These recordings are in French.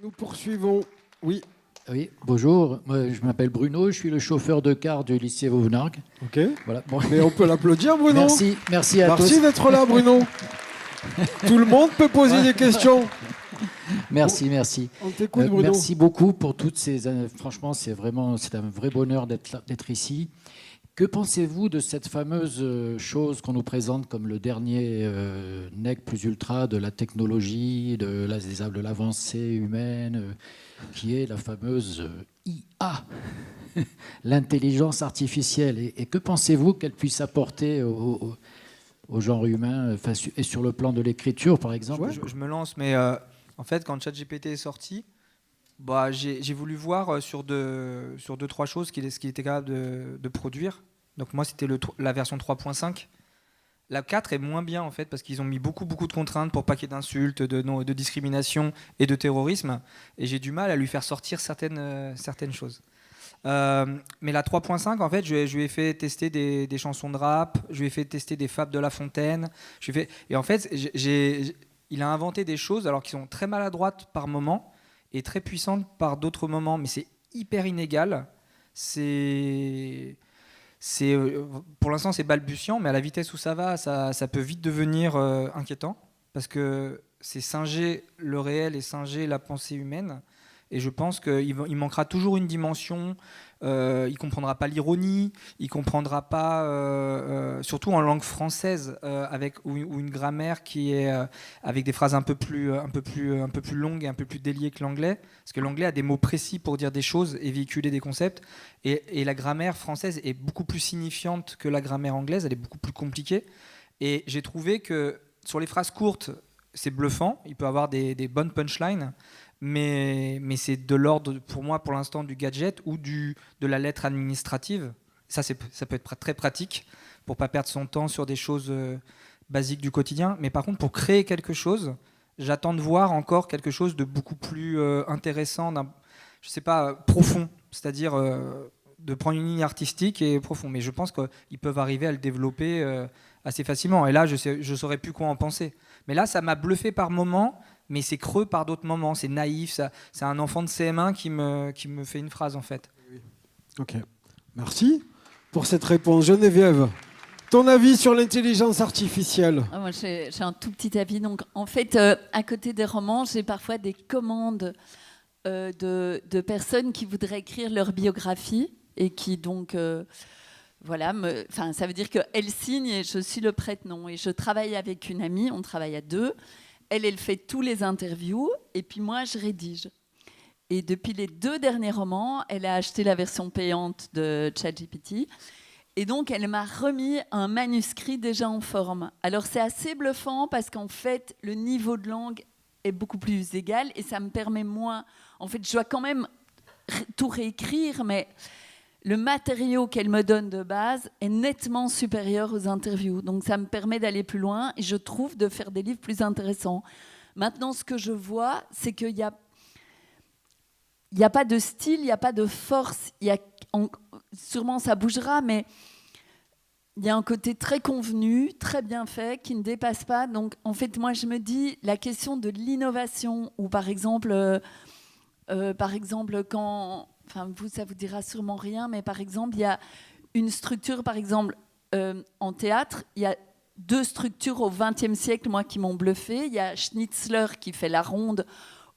Nous poursuivons. Oui. Oui, bonjour. Moi, je m'appelle Bruno, je suis le chauffeur de car du lycée Vauvenargues. Ok. Voilà. Bon. Mais on peut l'applaudir, Bruno. Merci à tous. Merci d'être là, Bruno. Tout le monde peut poser des questions. Merci. On t'écoute, Bruno. Merci beaucoup pour toutes ces... franchement, c'est un vrai bonheur d'être ici. Que pensez-vous de cette fameuse chose qu'on nous présente comme le dernier nec plus ultra de la technologie, de l'avancée humaine, qui est la fameuse IA, l'intelligence artificielle. Et que pensez-vous qu'elle puisse apporter au genre humain, et sur le plan de l'écriture, par exemple? Je me lance, mais en fait, quand ChatGPT est sorti, j'ai voulu voir sur deux, trois choses ce qu'il était capable de produire. Donc moi, c'était la version 3.5. La 4 est moins bien, en fait, parce qu'ils ont mis beaucoup de contraintes pour pas qu'il y ait d'insultes, de discrimination et de terrorisme. Et j'ai du mal à lui faire sortir certaines choses. Mais la 3.5, en fait, je lui ai fait tester des chansons de rap, je lui ai fait tester des fables de La Fontaine. Et en fait, il a inventé des choses alors qui sont très maladroites par moments et très puissantes par d'autres moments, mais c'est hyper inégal. Pour l'instant, c'est balbutiant, mais à la vitesse où ça va, ça peut vite devenir inquiétant, parce que c'est singer le réel et singer la pensée humaine. Et je pense qu'il manquera toujours une dimension. Il ne comprendra pas l'ironie, il ne comprendra pas, surtout en langue française, ou une grammaire qui est avec des phrases un peu plus longues et un peu plus déliées que l'anglais. Parce que l'anglais a des mots précis pour dire des choses et véhiculer des concepts. Et la grammaire française est beaucoup plus signifiante que la grammaire anglaise, elle est beaucoup plus compliquée. Et j'ai trouvé que sur les phrases courtes, c'est bluffant, il peut avoir des bonnes punchlines. Mais c'est de l'ordre, pour moi, pour l'instant, du gadget ou de la lettre administrative. Ça peut être très pratique pour ne pas perdre son temps sur des choses basiques du quotidien. Mais par contre, pour créer quelque chose, j'attends de voir encore quelque chose de beaucoup plus intéressant, profond. C'est-à-dire de prendre une ligne artistique et profond. Mais je pense qu'ils peuvent arriver à le développer assez facilement. Et là, je ne saurais plus quoi en penser. Mais là, ça m'a bluffé par moments. Mais c'est creux par d'autres moments, c'est naïf, c'est un enfant de CM1 qui me fait une phrase en fait. Ok, merci pour cette réponse. Geneviève, ton avis sur l'intelligence artificielle? Moi, j'ai un tout petit avis. Donc, en fait, à côté des romans, j'ai parfois des commandes de personnes qui voudraient écrire leur biographie et qui donc... ça veut dire qu'elle signe et je suis le prête-nom. Et je travaille avec une amie, on travaille à deux. Elle fait tous les interviews et puis moi, je rédige. Et depuis les 2 derniers romans, elle a acheté la version payante de ChatGPT. Et donc, elle m'a remis un manuscrit déjà en forme. Alors, c'est assez bluffant parce qu'en fait, le niveau de langue est beaucoup plus égal et ça me permet moins... En fait, je dois quand même tout réécrire, mais... Le matériau qu'elle me donne de base est nettement supérieur aux interviews. Donc, ça me permet d'aller plus loin et je trouve de faire des livres plus intéressants. Maintenant, ce que je vois, c'est qu'il n'y a pas de style, il n'y a pas de force. Sûrement, ça bougera, mais il y a un côté très convenu, très bien fait, qui ne dépasse pas. Donc, en fait, moi, je me dis, la question de l'innovation, ou par exemple quand... Enfin, ça vous dira sûrement rien, mais par exemple, il y a une structure, par exemple, en théâtre, il y a 2 structures au XXe siècle, moi, qui m'ont bluffé. Il y a Schnitzler qui fait la ronde,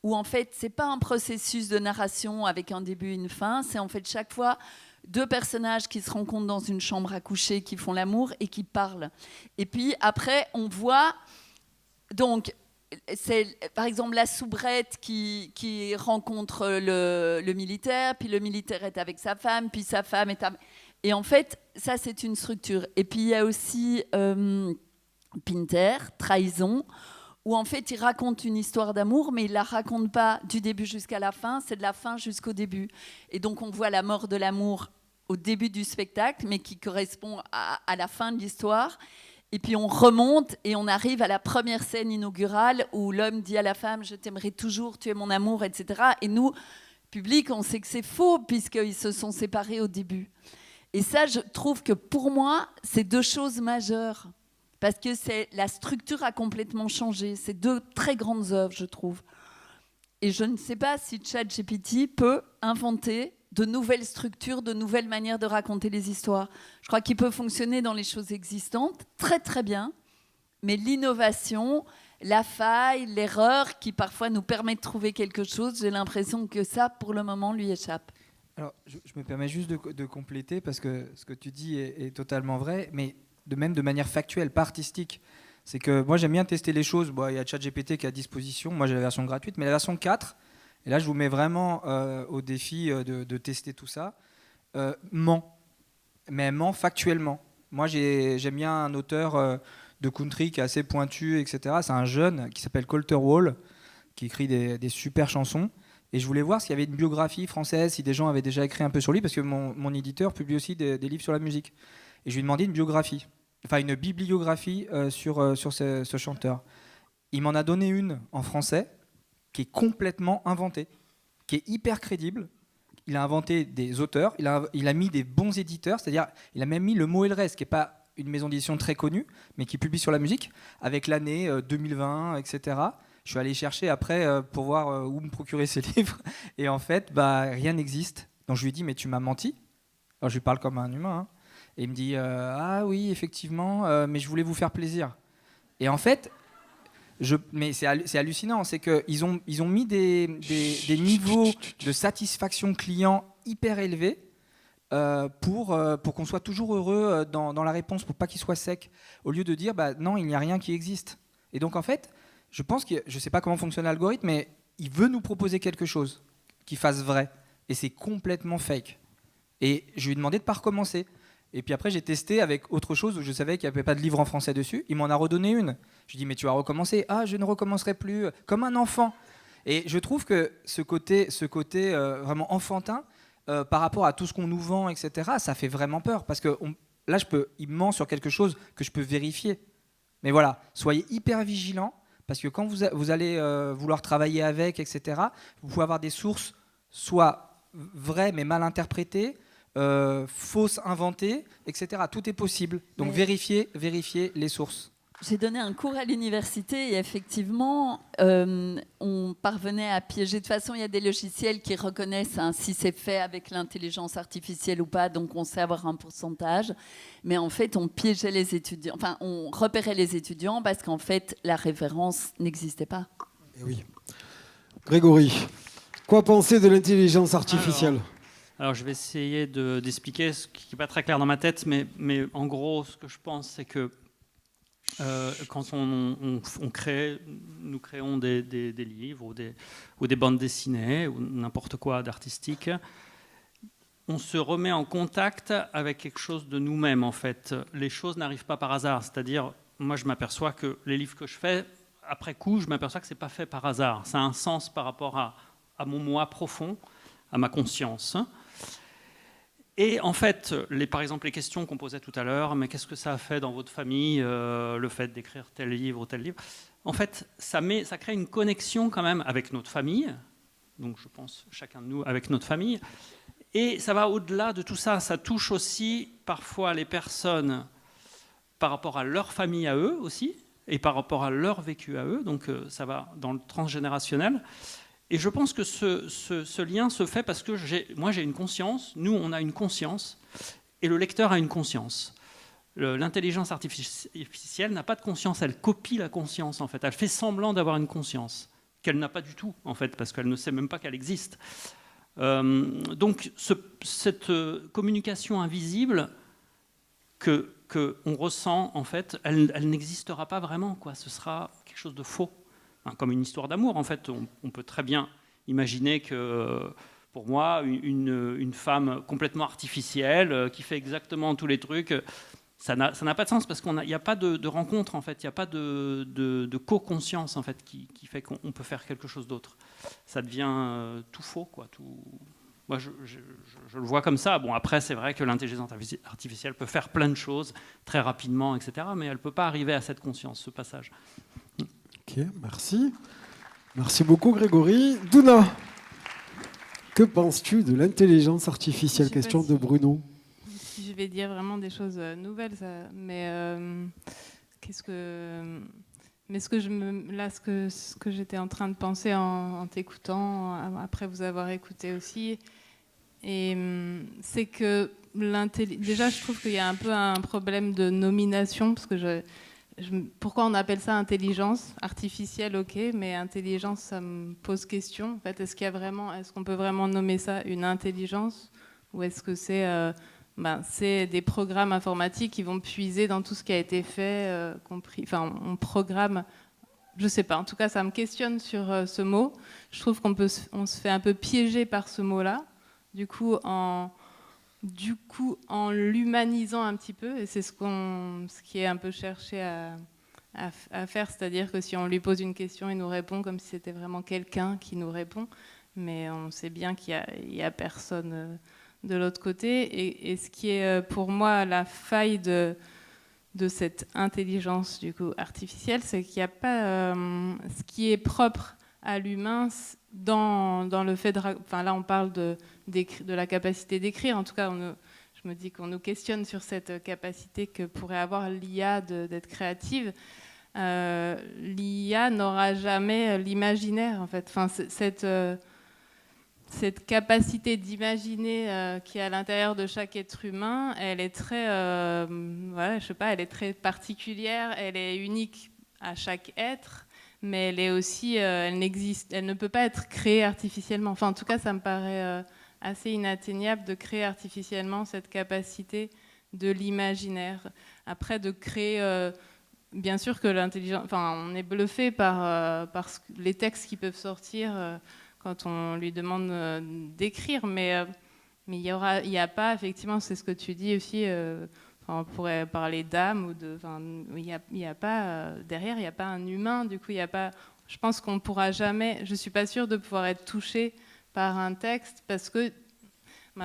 où en fait, c'est pas un processus de narration avec un début et une fin, c'est en fait chaque fois 2 personnages qui se rencontrent dans une chambre à coucher, qui font l'amour et qui parlent. Et puis après, on voit... Donc, c'est par exemple la soubrette qui rencontre le militaire, puis le militaire est avec sa femme, puis sa femme est... Et en fait, ça, c'est une structure. Et puis, il y a aussi Pinter, Trahison, où en fait, il raconte une histoire d'amour, mais il ne la raconte pas du début jusqu'à la fin, c'est de la fin jusqu'au début. Et donc, on voit la mort de l'amour au début du spectacle, mais qui correspond à la fin de l'histoire. Et puis on remonte et on arrive à la première scène inaugurale où l'homme dit à la femme « Je t'aimerai toujours, tu es mon amour », etc. Et nous, public, on sait que c'est faux puisqu'ils se sont séparés au début. Et ça, je trouve que pour moi, c'est 2 choses majeures. Parce que la structure a complètement changé. C'est 2 très grandes œuvres, je trouve. Et je ne sais pas si ChatGPT peut inventer de nouvelles structures, de nouvelles manières de raconter les histoires. Je crois qu'il peut fonctionner dans les choses existantes très très bien, mais l'innovation, la faille, l'erreur qui parfois nous permet de trouver quelque chose, j'ai l'impression que ça, pour le moment, lui échappe. Alors, je me permets juste de compléter parce que ce que tu dis est totalement vrai, mais même de manière factuelle, pas artistique. C'est que moi, j'aime bien tester les choses. Bon, il y a ChatGPT qui est à disposition. Moi, j'ai la version gratuite, mais la version 4, et là, je vous mets vraiment au défi de tester tout ça, ment. Mais elle ment factuellement. Moi, j'aime bien un auteur de country qui est assez pointu, etc. C'est un jeune qui s'appelle Colter Wall, qui écrit des super chansons. Et je voulais voir s'il y avait une biographie française, si des gens avaient déjà écrit un peu sur lui, parce que mon éditeur publie aussi des livres sur la musique. Et je lui ai demandé une biographie, enfin une bibliographie sur ce chanteur. Il m'en a donné une en français qui est complètement inventée, qui est hyper crédible. Il a inventé des auteurs, il a mis des bons éditeurs, c'est-à-dire il a même mis Le Mot et le Reste, qui n'est pas une maison d'édition très connue, mais qui publie sur la musique, avec l'année 2020, etc. Je suis allé chercher après pour voir où me procurer ces livres. Et en fait, rien n'existe. Donc je lui ai dit, mais tu m'as menti. Alors je lui parle comme un humain. Hein. Et il me dit, ah oui, effectivement, mais je voulais vous faire plaisir. Et en fait, mais c'est hallucinant. C'est qu'ils ont mis des niveaux de satisfaction client hyper élevés pour qu'on soit toujours heureux dans la réponse, pour pas qu'il soit sec. Au lieu de dire, non, il n'y a rien qui existe. Et donc en fait, je pense que, je ne sais pas comment fonctionne l'algorithme, mais il veut nous proposer quelque chose qui fasse vrai. Et c'est complètement fake. Et je lui ai demandé de ne pas recommencer. Et puis après, j'ai testé avec autre chose où je savais qu'il n'y avait pas de livre en français dessus. Il m'en a redonné une. Je lui ai dit, mais tu vas recommencer. Ah, je ne recommencerai plus. Comme un enfant. Et je trouve que ce côté vraiment enfantin, par rapport à tout ce qu'on nous vend, etc., ça fait vraiment peur. Parce que là, il ment sur quelque chose que je peux vérifier. Mais voilà, soyez hyper vigilants. Parce que quand vous allez vouloir travailler avec, etc., vous pouvez avoir des sources soit vraies mais mal interprétées, fausses, inventées, etc. Tout est possible. Donc vérifiez les sources. J'ai donné un cours à l'université et effectivement, on parvenait à piéger. De toute façon, il y a des logiciels qui reconnaissent si c'est fait avec l'intelligence artificielle ou pas, donc on sait avoir un pourcentage. Mais en fait, on piégeait les étudiants, enfin, on repérait les étudiants parce qu'en fait, la référence n'existait pas. Et oui. Grégory, quoi penser de l'intelligence artificielle ? Alors, je vais essayer d'expliquer ce qui n'est pas très clair dans ma tête, mais en gros, ce que je pense, c'est que quand nous créons des livres ou des bandes dessinées ou n'importe quoi d'artistique, on se remet en contact avec quelque chose de nous-mêmes, en fait. Les choses n'arrivent pas par hasard. C'est-à-dire, moi, je m'aperçois que les livres que je fais, après coup, je m'aperçois que ce n'est pas fait par hasard. Ça a un sens par rapport à mon moi profond, à ma conscience. Et en fait, par exemple, les questions qu'on posait tout à l'heure, mais qu'est-ce que ça a fait dans votre famille, le fait d'écrire tel livre ou tel livre ? En fait, ça crée une connexion quand même avec notre famille, donc je pense chacun de nous avec notre famille, et ça va au-delà de tout ça, ça touche aussi parfois les personnes par rapport à leur famille à eux aussi, et par rapport à leur vécu à eux, donc ça va dans le transgénérationnel. Et je pense que ce lien se fait parce que moi j'ai une conscience, nous on a une conscience, et le lecteur a une conscience. L'intelligence artificielle n'a pas de conscience, elle copie la conscience en fait, elle fait semblant d'avoir une conscience, qu'elle n'a pas du tout en fait, parce qu'elle ne sait même pas qu'elle existe. Donc cette communication invisible qu'on ressent en fait, elle n'existera pas vraiment, quoi. Ce sera quelque chose de faux. Comme une histoire d'amour, en fait, on peut très bien imaginer que, pour moi, une femme complètement artificielle, qui fait exactement tous les trucs, ça n'a pas de sens, parce qu'il n'y a pas de rencontre, en fait, il n'y a pas de co-conscience, en fait, qui fait qu'on peut faire quelque chose d'autre. Ça devient tout faux, quoi. Moi, je le vois comme ça. Bon, après, c'est vrai que l'intelligence artificielle peut faire plein de choses très rapidement, etc., mais elle ne peut pas arriver à cette conscience, ce passage. Ok, merci. Merci beaucoup, Grégory. Douna, que penses-tu de l'intelligence artificielle ? Question de Bruno. Si je vais dire vraiment des choses nouvelles, mais qu'est-ce que... Mais ce que j'étais en train de penser en t'écoutant, après vous avoir écouté aussi, c'est que déjà je trouve qu'il y a un peu un problème de nomination, parce que pourquoi on appelle ça intelligence artificielle, ok, mais intelligence, ça me pose question. En fait, est-ce qu'on peut vraiment nommer ça une intelligence, ou est-ce que c'est des programmes informatiques qui vont puiser dans tout ce qui a été fait, on programme. Je sais pas. En tout cas, ça me questionne sur ce mot. Je trouve on se fait un peu piéger par ce mot-là. Du coup, en l'humanisant un petit peu, et c'est ce qui est un peu cherché à faire, c'est-à-dire que si on lui pose une question, il nous répond comme si c'était vraiment quelqu'un qui nous répond, mais on sait bien qu'il y a personne de l'autre côté. Et ce qui est pour moi la faille de cette intelligence du coup artificielle, c'est qu'il n'y a pas ce qui est propre à l'humain dans le fait de... Enfin là on parle de la capacité d'écrire, en tout cas je me dis qu'on nous questionne sur cette capacité que pourrait avoir l'IA d'être créative. L'IA n'aura jamais l'imaginaire en fait. Enfin, cette capacité d'imaginer qui est à l'intérieur de chaque être humain, elle est très, je sais pas, elle est très particulière, elle est unique à chaque être, mais elle est aussi, elle ne peut pas être créée artificiellement. Enfin, en tout cas, ça me paraît assez inatteignable de créer artificiellement cette capacité de l'imaginaire. Après, de créer, bien sûr que l'intelligence, enfin, on est bluffé par les textes qui peuvent sortir. Quand on lui demande d'écrire, mais il y a pas, effectivement, c'est ce que tu dis aussi, on pourrait parler d'âme, il y a pas, derrière, il n'y a pas un humain, du coup, il y a pas, je pense qu'on ne pourra jamais, je ne suis pas sûre de pouvoir être touchée par un texte, parce que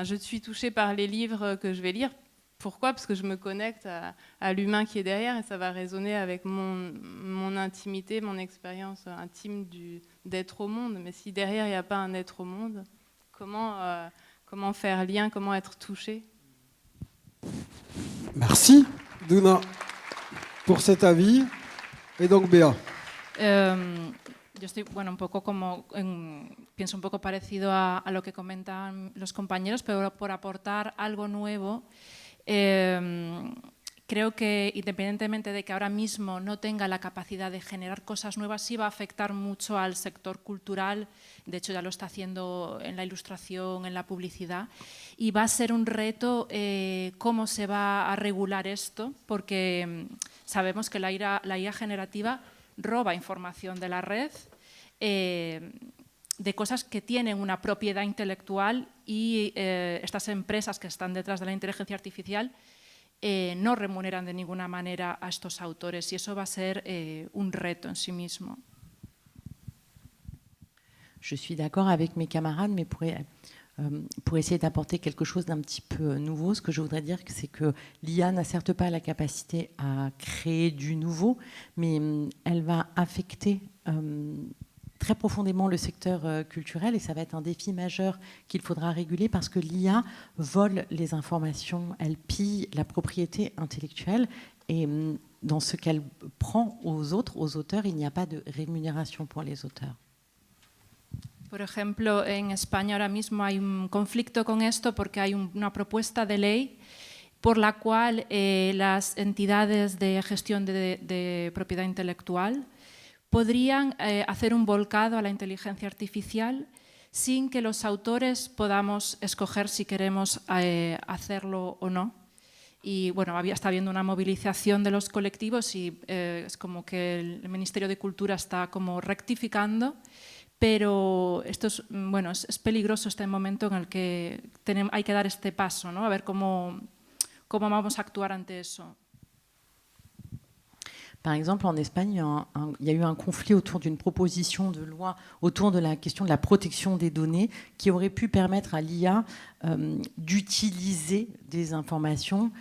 je suis touchée par les livres que je vais lire. Pourquoi ? Parce que je me connecte à l'humain qui est derrière, et ça va résonner avec mon intimité, mon expérience intime d'être au monde. Mais si derrière il n'y a pas un être au monde, comment faire lien, comment être touché ? Merci, Duna, pour cet avis. Et donc, Béa. Yo estoy, un poco pienso un poco parecido a lo que comentan los compañeros, pero por aportar algo nuevo. Creo que independientemente de que ahora mismo no tenga la capacidad de generar cosas nuevas, sí va a afectar mucho al sector cultural. De hecho, ya lo está haciendo en la ilustración, en la publicidad. Y va a ser un reto cómo se va a regular esto, porque sabemos que la IA generativa roba información de la red, de cosas que tienen una propiedad intelectual, y estas empresas que están detrás de la inteligencia artificial no remuneran de ninguna manera a estos autores, y eso va a ser un reto en sí mismo. Je suis d'accord avec mes camarades, mais pour essayer d'apporter quelque chose d'un petit peu nouveau, ce que je voudrais dire, c'est que l'IA n'a certes pas la capacité à créer du nouveau, mais elle va affecter très profondément le secteur culturel, et ça va être un défi majeur qu'il faudra réguler, parce que l'IA vole les informations, elle pille la propriété intellectuelle, et dans ce qu'elle prend aux auteurs, il n'y a pas de rémunération pour les auteurs. Por ejemplo, en España ahora mismo hay un conflicto con esto, porque hay una propuesta de ley por la cual las entidades de gestión de propiedad intelectual podrían hacer un volcado a la inteligencia artificial sin que los autores podamos escoger si queremos hacerlo o no. Y está habiendo una movilización de los colectivos, y es como que el Ministerio de Cultura está como rectificando. Pero esto es peligroso, este momento en el que hay que dar este paso, ¿no? A ver cómo vamos a actuar ante eso. Par exemple, en Espagne, il y a eu un conflit autour d'une proposition de loi autour de la question de la protection des données, qui aurait pu permettre à l'IA d'utiliser des informations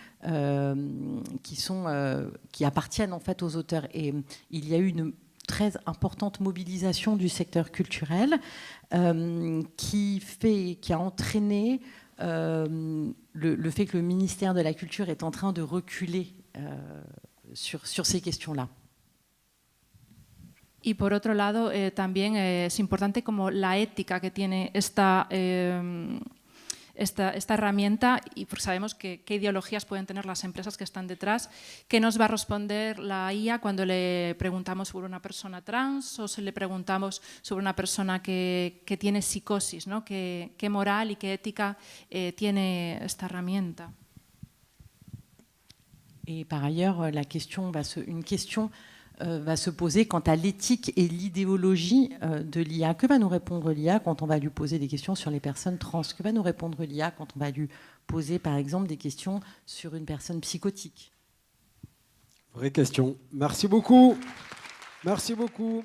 qui appartiennent en fait aux auteurs. Et il y a eu une très importante mobilisation du secteur culturel qui a entraîné le fait que le ministère de la Culture est en train de reculer sur ces questions-là. Y por otro lado, también es importante como la ética que tiene esta herramienta, y porque sabemos qué ideologías pueden tener las empresas que están detrás. ¿Qué nos va a responder la IA cuando le preguntamos sobre una persona trans o si le preguntamos sobre una persona que tiene psicosis, ¿no? ¿Qué moral y qué ética tiene esta herramienta? Et par ailleurs, une question va se poser quant à l'éthique et l'idéologie de l'IA. Que va nous répondre l'IA quand on va lui poser des questions sur les personnes trans? Que va nous répondre l'IA quand on va lui poser, par exemple, des questions sur une personne psychotique? Vraie question. Merci beaucoup. Merci beaucoup.